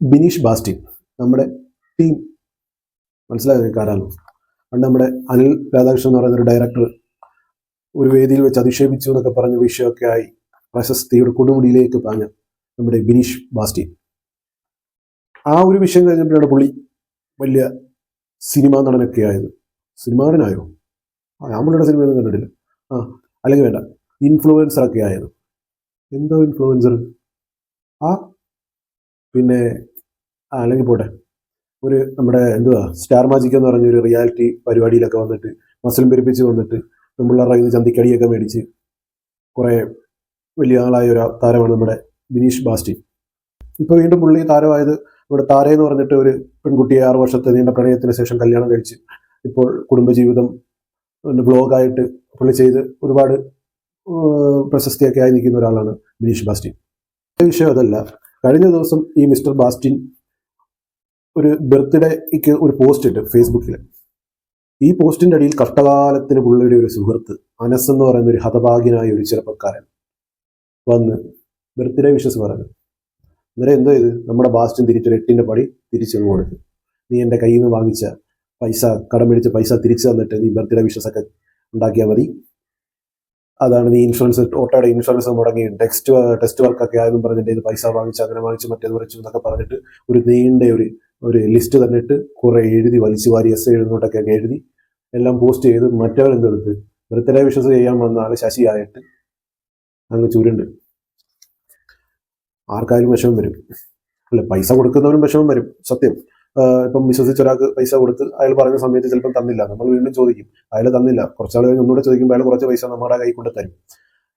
ബിനീഷ് ബാസ്റ്റിൻ നമ്മുടെ ടീം മനസ്സിലായ നിൽക്കാരാണ്. പണ്ട് നമ്മുടെ അനിൽ രാധാകൃഷ്ണൻ എന്ന് പറയുന്ന ഒരു ഡയറക്ടർ ഒരു വേദിയിൽ വെച്ച് അധിക്ഷേപിച്ചു എന്നൊക്കെ പറഞ്ഞ വിഷയമൊക്കെ ആയി പ്രശസ്തിയുടെ കൊടുമുടിയിലേക്ക് പാഞ്ഞ നമ്മുടെ ബിനീഷ് ബാസ്റ്റിൻ. ആ ഒരു വിഷയം കഴിഞ്ഞപ്പോഴാണ് പുള്ളി വലിയ സിനിമാ നടനൊക്കെ ആയത്. സിനിമാ നടനായോ? ഞാൻ പുള്ളിയുടെ സിനിമയൊന്നും കണ്ടിട്ടില്ല. അല്ലെങ്കിൽ വേണ്ട, ഇൻഫ്ലുവൻസറൊക്കെ ആയത്. എന്തോ ഇൻഫ്ലുവൻസർ? പിന്നെ അല്ലെങ്കിൽ പോട്ടെ, ഒരു നമ്മുടെ സ്റ്റാർ മാജിക് എന്ന് പറഞ്ഞൊരു റിയാലിറ്റി പരിപാടിയിലൊക്കെ വന്നിട്ട് മത്സരം പെരുപ്പിച്ച് വന്നിട്ട് പിള്ളേരുടെ കയ്യിൽ നിന്ന് ചന്തിക്കടിയൊക്കെ മേടിച്ച് കുറേ വലിയ ആളായ ഒരു താരമാണ് നമ്മുടെ ബിനീഷ് ബാസ്റ്റിൻ. ഇപ്പോൾ വീണ്ടും പുള്ളി താരമായത് ഇവിടെ താര എന്ന് പറഞ്ഞിട്ട് ഒരു പെൺകുട്ടിയെ 6 വർഷത്തെ നീണ്ട പ്രണയത്തിന് ശേഷം കല്യാണം കഴിച്ച് ഇപ്പോൾ കുടുംബജീവിതം ബ്ലോഗായിട്ട് പുള്ളി ചെയ്ത് ഒരുപാട് പ്രശസ്തിയൊക്കെ ആയി നിൽക്കുന്ന ഒരാളാണ് ബിനീഷ് ബാസ്റ്റിൻ. വിഷയം അതല്ല. കഴിഞ്ഞ ദിവസം ഈ മിസ്റ്റർ ബാസ്റ്റിൻ ഒരു ബർത്ത്ഡേക്ക് ഒരു പോസ്റ്റ് ഇട്ട് ഫേസ്ബുക്കിൽ. ഈ പോസ്റ്റിന്റെ അടിയിൽ കഷ്ടകാലത്തിന് പുള്ളിയുടെ ഒരു സുഹൃത്ത് അനസ് എന്ന് പറയുന്ന ഒരു ഹതഭാഗ്യനായ ഒരു ചെറുപ്പക്കാരൻ വന്ന് ബർത്ത്ഡേ വിഷസ് പറഞ്ഞു. അന്നേരം എന്തോ ഇത് നമ്മുടെ ബാസ്റ്റിൻ തിരിച്ചൊരു 8ന്റെ പടി തിരിച്ചു കൊടുത്തു. നീ എൻ്റെ കയ്യിൽ നിന്ന് വാങ്ങിച്ച പൈസ, കടം മേടിച്ച പൈസ തിരിച്ചു തന്നിട്ട് നീ ബർത്ത്ഡേ വിഷസ് ഒക്കെ ഉണ്ടാക്കിയാൽ മതി. അതാണ് നീ ഇൻഷുറൻസ്, ഓട്ടോയുടെ ഇൻഷുറൻസ് മുടങ്ങി ടെസ്റ്റ് വർക്കൊക്കെ ആയതെന്ന് പറഞ്ഞിട്ട് ഇത് പൈസ വാങ്ങിച്ച് അങ്ങനെ വാങ്ങിച്ച് മറ്റേത് മറിച്ചു എന്നൊക്കെ പറഞ്ഞിട്ട് ഒരു നീണ്ട ഒരു ലിസ്റ്റ് തന്നിട്ട് കുറെ എഴുതി വലിച്ചു വാരി എഴുതുന്നോട്ടൊക്കെ എഴുതി എല്ലാം പോസ്റ്റ് ചെയ്ത് മറ്റവരെന്തെടുത്ത് ബർത്ത്ഡേ വിഷസ് ചെയ്യാൻ വന്ന ആള് ശശിയായിട്ട് അങ്ങ് ചുരുണ്ട്. ആർക്കാരും വിഷമം വരും അല്ലെ? പൈസ കൊടുക്കുന്നവരും വിഷമം വരും, സത്യം. ഇപ്പം വിശ്വസിച്ച ഒരാൾക്ക് പൈസ കൊടുത്ത് അയാൾ പറഞ്ഞ സമയത്ത് ചിലപ്പം തന്നില്ല, നമ്മൾ വീണ്ടും ചോദിക്കും. അയാൾ തന്നില്ല, കുറച്ചാൾ കഴിഞ്ഞ് ഒന്നുകൂടെ ചോദിക്കുമ്പോൾ അയാൾ കുറച്ച് പൈസ നമ്മുടെ കൈ കൊണ്ട് തരും.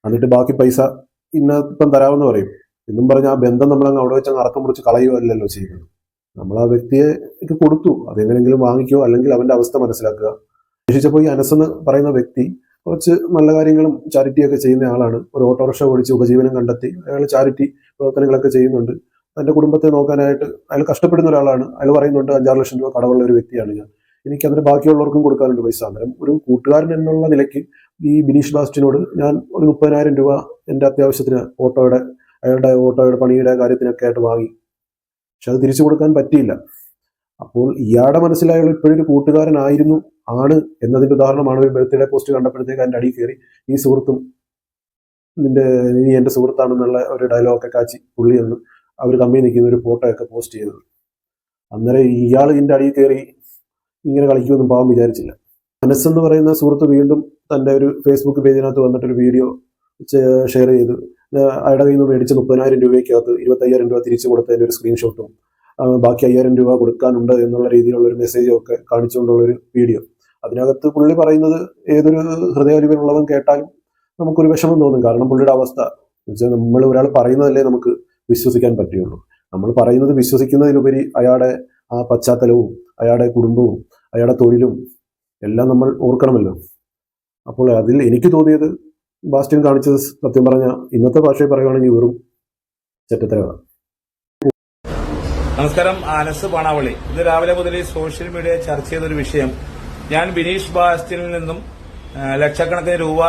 എന്നിട്ട് ബാക്കി പൈസ ഇപ്പം തരാമെന്ന് പറയും. എന്നും പറഞ്ഞ് ആ ബന്ധം നമ്മളങ്ങ് അവിടെ വെച്ച് അറക്കം മുറിച്ച് കളയുകയല്ലല്ലോ ചെയ്യുന്നത്. നമ്മൾ ആ വ്യക്തിയെ കൊടുത്തു, അതെങ്ങനെങ്കിലും വാങ്ങിക്കോ, അല്ലെങ്കിൽ അവന്റെ അവസ്ഥ മനസ്സിലാക്കുക. അന്വേഷിച്ചപ്പോൾ ഈ അനസ് എന്ന് പറയുന്ന വ്യക്തി കുറച്ച് നല്ല കാര്യങ്ങളും ചാരിറ്റിയൊക്കെ ചെയ്യുന്ന ആളാണ്. ഒരു ഓട്ടോറിക്ഷ ഓടിച്ച് ഉപജീവനം കണ്ടെത്തി അയാൾ ചാരിറ്റി പ്രവർത്തനങ്ങളൊക്കെ ചെയ്യുന്നുണ്ട്. തൻ്റെ കുടുംബത്തെ നോക്കാനായിട്ട് അയാൾ കഷ്ടപ്പെടുന്ന ഒരാളാണ്. അയാൾ പറയുന്നുണ്ട് 5-6 ലക്ഷം രൂപ കടമുള്ള ഒരു വ്യക്തിയാണ് ഞാൻ, എനിക്കതിന് ബാക്കിയുള്ളവർക്കും കൊടുക്കാനുണ്ട് പൈസ. അന്നേരം ഒരു കൂട്ടുകാരൻ എന്നുള്ള നിലയ്ക്ക് ഈ ബിനീഷ് ബാസ്റ്റിനോട് ഞാൻ ഒരു 30,000 രൂപ എൻ്റെ അത്യാവശ്യത്തിന് അയാളുടെ ഓട്ടോയുടെ പണിയുടെ കാര്യത്തിനൊക്കെ ആയിട്ട് വാങ്ങി. പക്ഷെ അത് തിരിച്ചു കൊടുക്കാൻ പറ്റിയില്ല. അപ്പോൾ ഇയാളുടെ മനസ്സിലായ ഇപ്പോഴൊരു കൂട്ടുകാരനായിരുന്നു ആണ് എന്നതിന്റെ ഉദാഹരണമാണ് ഒരു ബർത്ത്ഡേ പോസ്റ്റ് കണ്ടപ്പോഴത്തേക്ക് അതിൻ്റെ അടിയിൽ കയറി ഈ സുഹൃത്തും നീ എൻ്റെ സുഹൃത്താണെന്നുള്ള ഒരു ഡയലോഗൊക്കെ കാച്ചി പുള്ളി എന്ന് അവർ തമ്മിൽ നിൽക്കുന്ന ഒരു ഫോട്ടോ ഒക്കെ പോസ്റ്റ് ചെയ്തത്. അന്നേരം ഇയാൾ ഇതിൻ്റെ അടിയിൽ കയറി ഇങ്ങനെ കളിക്കുമെന്നും പാവം വിചാരിച്ചില്ല. അനസ് എന്ന് പറയുന്ന സുഹൃത്ത് വീണ്ടും തൻ്റെ ഒരു ഫേസ്ബുക്ക് പേജിനകത്ത് വന്നിട്ടൊരു വീഡിയോ ഷെയർ ചെയ്ത് അയാളുടെ കയ്യിൽ നിന്ന് മേടിച്ച 30,000 രൂപയ്ക്കകത്ത് 25,000 രൂപ തിരിച്ചു കൊടുത്തതിൻ്റെ ഒരു സ്ക്രീൻഷോട്ടും ബാക്കി 5,000 രൂപ കൊടുക്കാനുണ്ട് എന്നുള്ള രീതിയിലുള്ള ഒരു മെസ്സേജും ഒക്കെ കാണിച്ചുകൊണ്ടുള്ളൊരു വീഡിയോ. അതിനകത്ത് പുള്ളി പറയുന്നത് ഏതൊരു ഹൃദയലിവനുള്ളവൻ കേട്ടാലും നമുക്കൊരു വിഷമം തോന്നും. കാരണം പുള്ളിയുടെ അവസ്ഥ വെച്ചാൽ നമ്മൾ ഒരാൾ പറയുന്നതല്ലേ നമുക്ക് വിശ്വസിക്കാൻ പറ്റുള്ളൂ. നമ്മൾ പറയുന്നത് വിശ്വസിക്കുന്നതിലുപരി അയാളുടെ ആ പശ്ചാത്തലവും അയാളുടെ കുടുംബവും അയാളുടെ തൊഴിലും എല്ലാം നമ്മൾ ഓർക്കണമല്ലോ. അപ്പോൾ അതിൽ എനിക്ക് തോന്നിയത് ബാസ്റ്റിൻ കാണിച്ചത് സത്യം പറഞ്ഞ ഇന്നത്തെ ഭാഷയിൽ പറയുകയാണെങ്കിൽ വെറും ചെറ്റത്തരമാണ്. നമസ്കാരം, അനസ് പാണാവള്ളി. ഇത് രാവിലെ മുതൽ സോഷ്യൽ മീഡിയ ചർച്ച ചെയ്തൊരു വിഷയം. ഞാൻ ബിനീഷ് ബാസ്റ്റിനിൽ നിന്നും ലക്ഷക്കണക്കിന് രൂപ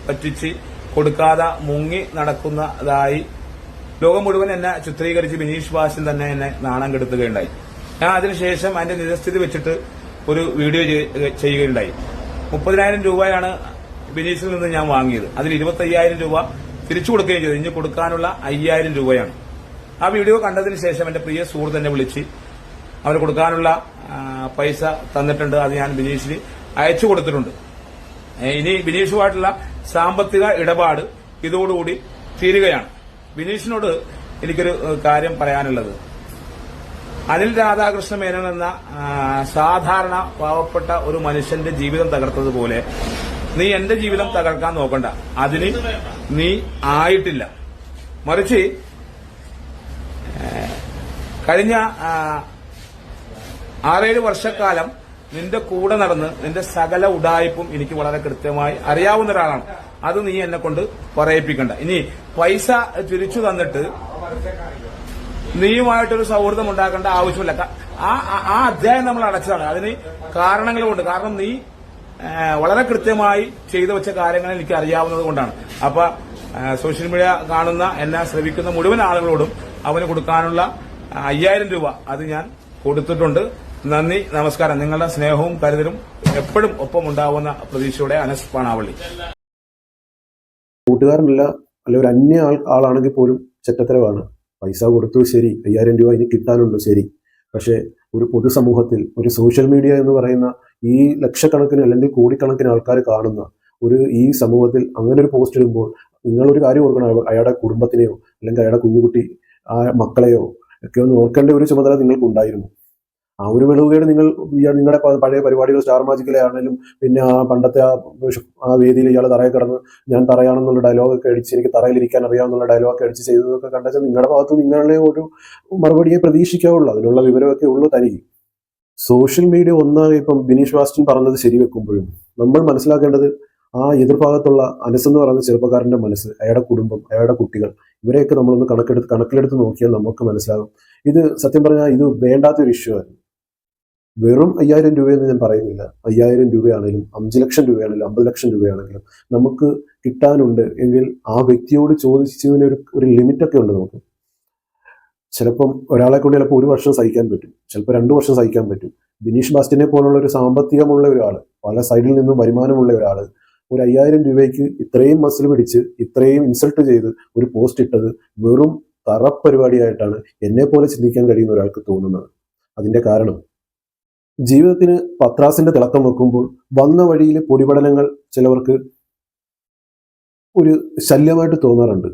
പറ്റിച്ച് കൊടുക്കാതെ മുങ്ങി നടക്കുന്നതായി ലോകം മുഴുവൻ എന്നെ ചിത്രീകരിച്ച് ബിനീഷ് ബാസ്റ്റിൻ തന്നെ എന്നെ നാണം കെടുത്തുകയുണ്ടായി. ഞാൻ അതിനുശേഷം അതിന്റെ നിജസ്ഥിതി വെച്ചിട്ട് ഒരു വീഡിയോ ചെയ്യുകയുണ്ടായി. 30,000 രൂപയാണ് ബിനീഷിൽ നിന്ന് ഞാൻ വാങ്ങിയത്. അതിൽ 25,000 രൂപ തിരിച്ചു കൊടുക്കുകയും ചെയ്തു. ഇനി കൊടുക്കാനുള്ള 5,000 രൂപയാണ്. ആ വീഡിയോ കണ്ടതിന് ശേഷം എന്റെ പ്രിയ സുഹൃത്ത് എന്നെ വിളിച്ച് അവന് കൊടുക്കാനുള്ള പൈസ തന്നിട്ടുണ്ട്. അത് ഞാൻ ബിനീഷിന് അയച്ചു കൊടുത്തിട്ടുണ്ട്. ഇനി ബിനീഷുമായിട്ടുള്ള സാമ്പത്തിക ഇടപാട് ഇതോടുകൂടി തീരുകയാണ്. ബിനീഷിനോട് എനിക്കൊരു കാര്യം പറയാനുള്ളത്, അനിൽ രാധാകൃഷ്ണ മേനോൻ എന്ന സാധാരണ പാവപ്പെട്ട ഒരു മനുഷ്യന്റെ ജീവിതം തകർത്തതുപോലെ നീ എന്റെ ജീവിതം തകർക്കാൻ നോക്കണ്ട. അതിന് നീ ആയിട്ടില്ല. മറിച്ച് കഴിഞ്ഞ 6-7 വർഷക്കാലം നിന്റെ കൂടെ നടന്ന് നിന്റെ സകല ഉഡായിപ്പും എനിക്ക് വളരെ കൃത്യമായി അറിയാവുന്ന ഒരാളാണ്. അത് നീ എന്നെ കൊണ്ട് പറയിപ്പിക്കണ്ട. ഇനി പൈസ തിരിച്ചു തന്നിട്ട് നീയുമായിട്ടൊരു സൗഹൃദം ഉണ്ടാക്കേണ്ട ആവശ്യമില്ല. ആ അധ്യായം നമ്മൾ അടച്ചതാണ്. അതിന് കാരണങ്ങളുമുണ്ട്. കാരണം നീ വളരെ കൃത്യമായി ചെയ്തു വെച്ച കാര്യങ്ങൾ എനിക്ക് അറിയാവുന്നത് കൊണ്ടാണ്. അപ്പൊ സോഷ്യൽ മീഡിയ കാണുന്ന എന്നെ ശ്രവിക്കുന്ന മുഴുവൻ ആളുകളോടും അവന് കൊടുക്കാനുള്ള 5000 രൂപ അത് ഞാൻ കൊടുത്തിട്ടുണ്ട്. നന്ദി, നമസ്കാരം. നിങ്ങളുടെ സ്നേഹവും കരുതലും എപ്പോഴും ഒപ്പം ഉണ്ടാവുന്ന പ്രതീക്ഷയോടെ അനസ് പാണാവള്ളി. കൂട്ടുകാരനല്ല, അല്ലെ ഒരു അന്യ ആളാണെങ്കിൽ പോലും ചെറ്റത്തരവാണ്. പൈസ കൊടുത്തു, ശരി, 5000 രൂപ ഇനി കിട്ടാനുണ്ട്, ശരി. പക്ഷേ ഒരു പൊതുസമൂഹത്തിൽ, ഒരു സോഷ്യൽ മീഡിയ എന്ന് പറയുന്ന ഈ ലക്ഷക്കണക്കിന് അല്ലെങ്കിൽ കോടിക്കണക്കിന് ആൾക്കാർ കാണുന്ന ഈ സമൂഹത്തിൽ അങ്ങനെ ഒരു പോസ്റ്റ് ഇടുമ്പോൾ നിങ്ങളൊരു കാര്യം ഓർക്കണം. അയാളുടെ കുടുംബത്തിനെയോ അല്ലെങ്കിൽ അയാളുടെ കുഞ്ഞുകുട്ടി ആ മക്കളെയോ ഒക്കെ ഒന്ന് ഓർക്കേണ്ട ഒരു ചുമതല നിങ്ങൾക്കുണ്ടായിരുന്നു. ആ ഒരു വിളവുകേട് നിങ്ങളുടെ പഴയ പരിപാടികൾ സ്റ്റാർ മാജിക്കിലെ ആണെങ്കിലും പിന്നെ ആ പണ്ടത്തെ ആ വേദിയിൽ ഇയാൾ തറയിൽ കിടന്ന് ഞാൻ തറയാണെന്നുള്ള ഡയലോഗൊക്കെ അടിച്ച് എനിക്ക് തറയിലിരിക്കാൻ അറിയാമെന്നുള്ള ഡയലോഗൊക്കെ അടിച്ച് ചെയ്തതൊക്കെ കണ്ടെച്ചാൽ നിങ്ങളുടെ ഭാഗത്ത് നിങ്ങളെ ഒരു മറുപടിയെ പ്രതീക്ഷിക്കാവുള്ളൂ. അതിനുള്ള വിവരമൊക്കെ ഉള്ളൂ തനിക്ക്. സോഷ്യൽ മീഡിയ ഒന്നാകെ ഇപ്പം ബിനീഷ് ബാസ്റ്റിൻ പറഞ്ഞത് ശരിവെക്കുമ്പോഴും നമ്മൾ മനസ്സിലാക്കേണ്ടത് ആ എതിർഭാഗത്തുള്ള അനസ് എന്ന് പറയുന്ന ചെറുപ്പക്കാരന്റെ മനസ്സ്, അയാളുടെ കുടുംബം, അയാളുടെ കുട്ടികൾ, ഇവരെയൊക്കെ നമ്മളൊന്ന് കണക്കിലെടുത്ത് നോക്കിയാൽ നമുക്ക് മനസ്സിലാകും. ഇത് സത്യം പറഞ്ഞാൽ ഇത് വേണ്ടാത്തൊരു ഇഷ്യൂ ആണ്. വെറും 5000 രൂപയെന്ന് ഞാൻ പറയുന്നില്ല. 5000 രൂപയാണെങ്കിലും 5 ലക്ഷം രൂപയാണെങ്കിലും 50 ലക്ഷം രൂപയാണെങ്കിലും നമുക്ക് കിട്ടാനുണ്ട് എങ്കിൽ ആ വ്യക്തിയോട് ചോദിച്ചതിന് ഒരു ലിമിറ്റൊക്കെ ഉണ്ട് നമുക്ക്. ചിലപ്പം ഒരാളെ കൊണ്ട് ചിലപ്പോൾ 1 വർഷം സഹിക്കാൻ പറ്റും, ചിലപ്പോൾ 2 വർഷം സഹിക്കാൻ പറ്റും. ബിനീഷ് ബാസ്റ്റിനെ പോലുള്ള ഒരു സാമ്പത്തികമുള്ള ഒരാൾ, പല സൈഡിൽ നിന്നും വരുമാനമുള്ള ഒരാൾ ഒരു 5000 രൂപയ്ക്ക് ഇത്രയും മസിൽ പിടിച്ച് ഇത്രയും ഇൻസൾട്ട് ചെയ്ത് ഒരു പോസ്റ്റ് ഇട്ടത് വെറും തറപ്പരിപാടിയായിട്ടാണ് എന്നെ പോലെ ചിന്തിക്കാൻ കഴിയുന്ന ഒരാൾക്ക് തോന്നുന്നത്. അതിന്റെ കാരണം ജീവിതത്തിന് പത്രാസിന്റെ തിളക്കം വെക്കുമ്പോൾ വന്ന വഴിയിലെ പൊടിപടലങ്ങൾ ചിലവർക്ക് ഒരു ശല്യമായിട്ട് തോന്നാറുണ്ട്.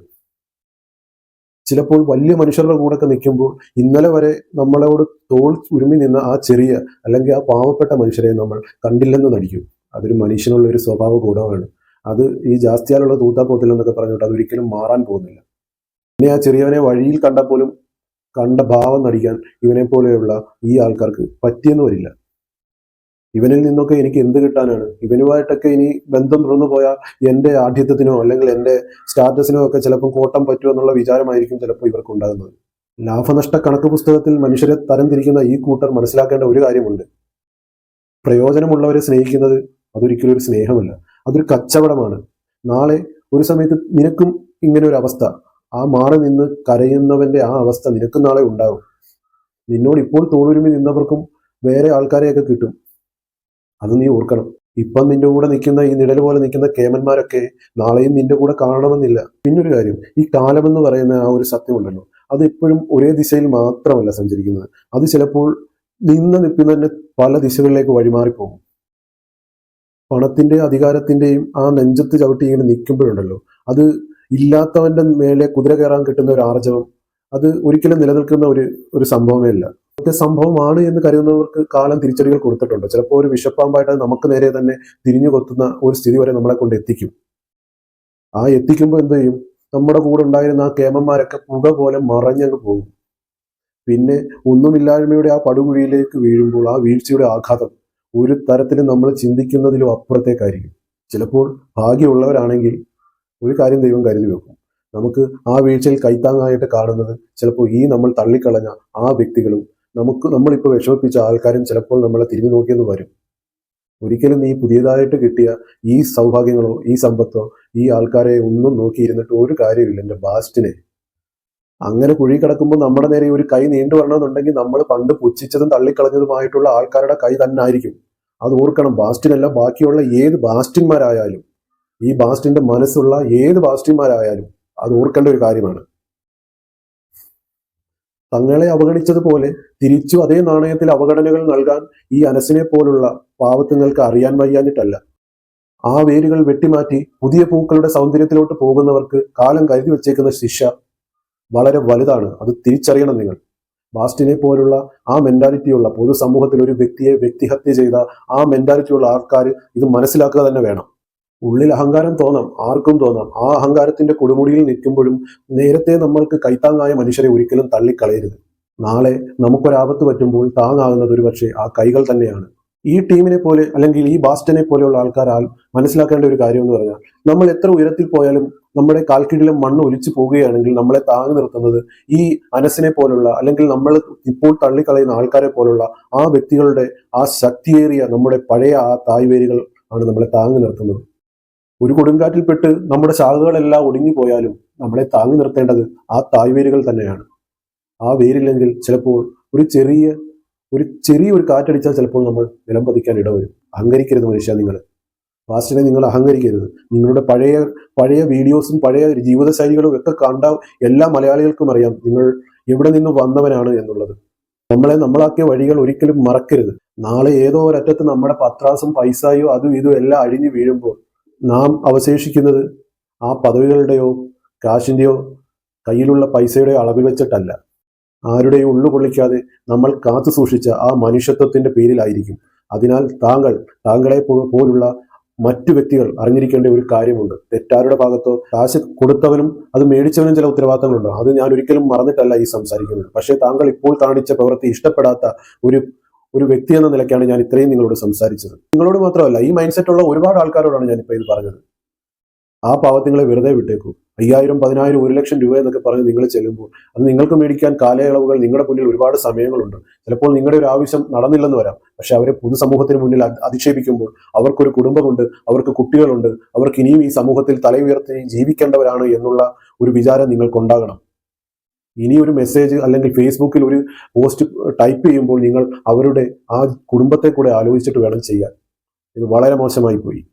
ചിലപ്പോൾ വലിയ മനുഷ്യരുടെ കൂടെയൊക്കെ നിൽക്കുമ്പോൾ ഇന്നലെ വരെ നമ്മളോട് തോൾ ഉരുമി നിന്ന ആ ചെറിയ അല്ലെങ്കിൽ ആ പാവപ്പെട്ട മനുഷ്യരെ നമ്മൾ കണ്ടില്ലെന്ന് നടിക്കും. അതൊരു മനുഷ്യനുള്ള ഒരു സ്വഭാവ ഗുണമാണ്. അത് ഈ ജാസ്തിയാലുള്ള തൂത്താപ്പോത്തില്ലെന്നൊക്കെ പറഞ്ഞിട്ട് അതൊരിക്കലും മാറാൻ പോകുന്നില്ല. പിന്നെ ആ ചെറിയവനെ വഴിയിൽ കണ്ടപ്പോലും കണ്ട ഭാവം നടിക്കാൻ ഇവനെ പോലെയുള്ള ഈ ആൾക്കാർക്ക് പറ്റിയെന്ന് വരില്ല. ഇവനിൽ നിന്നൊക്കെ എനിക്ക് എന്ത് കിട്ടാനാണ്? ഇവനുമായിട്ടൊക്കെ ഇനി ബന്ധം തുറന്നു പോയാൽ എൻ്റെ ആഠ്യത്വത്തിനോ അല്ലെങ്കിൽ എൻ്റെ സ്റ്റാറ്റസിനോ ഒക്കെ ചിലപ്പോൾ കോട്ടം പറ്റുമോ എന്നുള്ള വിചാരമായിരിക്കും ചിലപ്പോൾ ഇവർക്ക് ഉണ്ടാകുന്നത്. ലാഭനഷ്ട കണക്ക് പുസ്തകത്തിൽ മനുഷ്യരെ തരംതിരിക്കുന്ന ഈ കൂട്ടർ മനസ്സിലാക്കേണ്ട ഒരു കാര്യമുണ്ട്. പ്രയോജനമുള്ളവരെ സ്നേഹിക്കുന്നത് അതൊരിക്കലും ഒരു സ്നേഹമല്ല, അതൊരു കച്ചവടമാണ്. നാളെ ഒരു സമയത്ത് നിനക്കും ഇങ്ങനെ ഒരു അവസ്ഥ, ആ മാറി നിന്ന് കരയുന്നവന്റെ ആ അവസ്ഥ നിനക്കും നാളെ ഉണ്ടാവും. നിന്നോട് ഇപ്പോൾ തോളുരുമി നിന്നവർക്കും വേറെ ആൾക്കാരെയൊക്കെ കിട്ടും. അത് നീ ഓർക്കണം. ഇപ്പം നിന്റെ കൂടെ നിൽക്കുന്ന ഈ നിഴൽ പോലെ നിൽക്കുന്ന കേമന്മാരൊക്കെ നാളെയും നിന്റെ കൂടെ കാണണമെന്നില്ല. പിന്നൊരു കാര്യം, ഈ കാലമെന്ന് പറയുന്ന ആ ഒരു സത്യമുണ്ടല്ലോ, അത് എപ്പോഴും ഒരേ ദിശയിൽ മാത്രമല്ല സഞ്ചരിക്കുന്നത്. അത് ചിലപ്പോൾ നിൽപ്പിന് തന്നെ പല ദിശകളിലേക്ക് വഴിമാറിപ്പോകും. പണത്തിന്റെ അധികാരത്തിന്റെയും ആ നെഞ്ചത്ത് ചവിട്ടി ഇങ്ങനെ നിൽക്കുമ്പോഴുണ്ടല്ലോ, അത് ഇല്ലാത്തവന്റെ മേലെ കുതിര കയറാൻ കിട്ടുന്ന ഒരു ആർജവം, അത് ഒരിക്കലും നിലനിൽക്കുന്ന ഒരു സംഭവമേ അല്ല. ഒക്കെ സംഭവമാണ് എന്ന് കരുതുന്നവർക്ക് കാലം തിരിച്ചടികൾ കൊടുത്തിട്ടുണ്ട്. ചിലപ്പോൾ ഒരു വിഷപ്പാമ്പായിട്ട് നമുക്ക് നേരെ തന്നെ തിരിഞ്ഞു കൊത്തുന്ന ഒരു സ്ഥിതി വരെ നമ്മളെ കൊണ്ട് എത്തിക്കും. ആ എത്തിക്കുമ്പോൾ എന്ത് ചെയ്യും? നമ്മുടെ കൂടെ ഉണ്ടായിരുന്ന ആ കേമന്മാരൊക്കെ പുക പോലെ മറഞ്ഞങ്ങ് പോകും. പിന്നെ ഒന്നുമില്ലായ്മയുടെ ആ പടുകുഴിയിലേക്ക് വീഴുമ്പോൾ ആ വീഴ്ചയുടെ ആഘാതം ഒരു തരത്തിലും നമ്മൾ ചിന്തിക്കുന്നതിലും അപ്പുറത്തേക്കായിരിക്കും. ചിലപ്പോൾ ഭാഗ്യമുള്ളവരാണെങ്കിൽ ഒരു കാര്യം ദൈവം കരുതി വെക്കും. നമുക്ക് ആ വീഴ്ചയിൽ കൈത്താങ്ങായിട്ട് കാണുന്നത് ചിലപ്പോൾ ഈ നമ്മൾ തള്ളിക്കളഞ്ഞ ആ വ്യക്തികളും നമ്മളിപ്പോൾ വിഷമിപ്പിച്ച ആൾക്കാരും ചിലപ്പോൾ നമ്മളെ തിരിഞ്ഞു നോക്കിയെന്ന് വരും. ഒരിക്കലും നീ പുതിയതായിട്ട് കിട്ടിയ ഈ സൗഭാഗ്യങ്ങളോ ഈ സമ്പത്തോ ഈ ആൾക്കാരെ ഒന്നും നോക്കിയിരുന്നിട്ട് ഒരു കാര്യമില്ല. എൻ്റെ ബാസ്റ്റിനെ അങ്ങനെ കുഴി കിടക്കുമ്പോൾ നമ്മുടെ നേരെ ഒരു കൈ നീണ്ടു വരണമെന്നുണ്ടെങ്കിൽ നമ്മൾ പണ്ട് പുച്ഛിച്ചതും തള്ളിക്കളഞ്ഞതുമായിട്ടുള്ള ആൾക്കാരുടെ കൈ തന്നെ ആയിരിക്കും. അത് ഓർക്കണം. ബാസ്റ്റിനല്ല, ബാക്കിയുള്ള ഏത് ബാസ്റ്റിന്മാരായാലും, ഈ ബാസ്റ്റിന്റെ മനസ്സുള്ള ഏത് ബാസ്റ്റിന്മാരായാലും അത് ഓർക്കേണ്ട ഒരു കാര്യമാണ്. തങ്ങളെ അവഗണിച്ചതുപോലെ തിരിച്ചു അതേ നാണയത്തിൽ അവഗണനകൾ നൽകാൻ ഈ അനസിനെ പോലുള്ള പാവത്തുങ്ങൾക്ക് അറിയാൻ വയ്യാഞ്ഞിട്ടല്ല. ആ വേരുകൾ വെട്ടിമാറ്റി പുതിയ പൂക്കളുടെ സൗന്ദര്യത്തിലോട്ട് പോകുന്നവർക്ക് കാലം കരുതി വെച്ചേക്കുന്ന ശിക്ഷ വളരെ വലുതാണ്. അത് തിരിച്ചറിയണം നിങ്ങൾ. ബാസ്റ്റിനെ പോലുള്ള ആ മെന്റാലിറ്റിയുള്ള പൊതുസമൂഹത്തിൽ ഒരു വ്യക്തിയെ വ്യക്തിഹത്യ ചെയ്ത ആ മെന്റാലിറ്റിയുള്ള ആൾക്കാർ ഇത് മനസ്സിലാക്കുക തന്നെ വേണം. ഉള്ളിൽ അഹങ്കാരം തോന്നാം, ആർക്കും തോന്നാം. ആ അഹങ്കാരത്തിന്റെ കൊടുമുടിയിൽ നിൽക്കുമ്പോഴും നേരത്തെ നമ്മൾക്ക് കൈത്താങ്ങായ മനുഷ്യരെ ഒരിക്കലും തള്ളിക്കളയരുത്. നാളെ നമുക്കൊരാപത്ത് പറ്റുമ്പോൾ താങ്ങാകുന്നത് ഒരുപക്ഷെ ആ കൈകൾ തന്നെയാണ്. ഈ ടീമിനെ പോലെ അല്ലെങ്കിൽ ഈ ബാസ്റ്റിനെ പോലെയുള്ള ആൾക്കാരാൽ മനസ്സിലാക്കേണ്ട ഒരു കാര്യം എന്ന് പറഞ്ഞാൽ, നമ്മൾ എത്ര ഉയരത്തിൽ പോയാലും നമ്മുടെ കാൽക്കീഴിലും മണ്ണ് ഒലിച്ചു പോവുകയാണെങ്കിൽ നമ്മളെ താങ്ങി നിർത്തുന്നത് ഈ അനസിനെ പോലുള്ള അല്ലെങ്കിൽ നമ്മൾ ഇപ്പോൾ തള്ളിക്കളയുന്ന ആൾക്കാരെ പോലുള്ള ആ വ്യക്തികളുടെ ആ ശക്തിയേറിയ നമ്മുടെ പഴയ ആ തായ്വേരുകൾ ആണ് നമ്മളെ താങ്ങി നിർത്തുന്നത്. ഒരു കൊടുങ്കാറ്റിൽപ്പെട്ട് നമ്മുടെ ശാഖകളെല്ലാം ഒടുങ്ങി പോയാലും നമ്മളെ താങ്ങി നിർത്തേണ്ടത് ആ തായ്വേരുകൾ തന്നെയാണ്. ആ വേരില്ലെങ്കിൽ ചിലപ്പോൾ ഒരു ചെറിയ കാറ്റടിച്ചാൽ ചിലപ്പോൾ നമ്മൾ നിലം പതിക്കാൻ ഇടവരും. അഹങ്കരിക്കരുത് മനുഷ്യ. പാസ്റ്റിനെ നിങ്ങൾ അഹങ്കരിക്കരുത്. നിങ്ങളുടെ പഴയ വീഡിയോസും പഴയ ജീവിതശൈലികളും ഒക്കെ കണ്ട എല്ലാ മലയാളികൾക്കും അറിയാം നിങ്ങൾ എവിടെ നിന്ന് വന്നവനാണ് എന്നുള്ളത്. നമ്മളാക്കിയ വഴികൾ ഒരിക്കലും മറക്കരുത്. നാളെ ഏതോ ഒരറ്റത്ത് നമ്മുടെ പത്രാസും പൈസയോ അതും ഇതും എല്ലാം അഴിഞ്ഞു വീഴുമ്പോൾ നാം അവശേഷിക്കുന്നത് ആ പദവികളുടെയോ കാശിന്റെയോ കയ്യിലുള്ള പൈസയുടെയോ അളവിൽ വെച്ചിട്ടല്ല, ആരുടെയും ഉള്ളു പൊള്ളിക്കാതെ നമ്മൾ കാത്തു സൂക്ഷിച്ച ആ മനുഷ്യത്വത്തിന്റെ പേരിലായിരിക്കും. അതിനാൽ താങ്കളെ പോലുള്ള മറ്റു വ്യക്തികൾ അറിഞ്ഞിരിക്കേണ്ട ഒരു കാര്യമുണ്ട്. തെറ്റാരുടെ ഭാഗത്തോ കാശ് കൊടുത്തവനും അത് മേടിച്ചവനും ചില ഉത്തരവാദിത്തങ്ങളുണ്ടോ, അത് ഞാൻ ഒരിക്കലും മറന്നിട്ടല്ല ഈ സംസാരിക്കുന്നത്. പക്ഷേ താങ്കൾ ഇപ്പോൾ കാണിച്ച പ്രവൃത്തി ഇഷ്ടപ്പെടാത്ത ഒരു വ്യക്തി എന്ന നിലയ്ക്കാണ് ഞാൻ ഇത്രയും നിങ്ങളോട് സംസാരിച്ചത്. നിങ്ങളോട് മാത്രമല്ല, ഈ മൈൻഡ് സെറ്റ് ഉള്ള ഒരുപാട് ആൾക്കാരോടാണ് ഞാനിപ്പോൾ ഇത് പറഞ്ഞത്. ആ പാവത്തിങ്ങളെ വെറുതെ വിട്ടേക്കൂ. 5000, 10,000, 1,00,000 രൂപ എന്നൊക്കെ പറഞ്ഞ് നിങ്ങൾ ചെല്ലുമ്പോൾ അത് നിങ്ങൾക്ക് മേടിക്കാൻ കാലയളവുകൾ നിങ്ങളുടെ മുന്നിൽ ഒരുപാട് സമയങ്ങളുണ്ട്. ചിലപ്പോൾ നിങ്ങളുടെ ഒരു ആവശ്യം നടന്നില്ലെന്ന് വരാം. പക്ഷെ അവരെ പൊതുസമൂഹത്തിന് മുന്നിൽ അധിക്ഷേപിക്കുമ്പോൾ അവർക്കൊരു കുടുംബമുണ്ട്, അവർക്ക് കുട്ടികളുണ്ട്, അവർക്ക് ഇനിയും ഈ സമൂഹത്തിൽ തലയുയർത്തി ജീവിക്കേണ്ടവരാണ് എന്നുള്ള ഒരു വിചാരം നിങ്ങൾക്കുണ്ടാകണം. ഇനി ഒരു മെസ്സേജ് അല്ലെങ്കിൽ ഫേസ്ബുക്കിൽ ഒരു പോസ്റ്റ് ടൈപ്പ് ചെയ്യുമ്പോൾ നിങ്ങൾ അവരുടെ ആ കുടുംബത്തെ കൂടെ ആലോചിച്ചിട്ട് വേണം ചെയ്യാൻ. ഇത് വളരെ മോശമായി പോയി.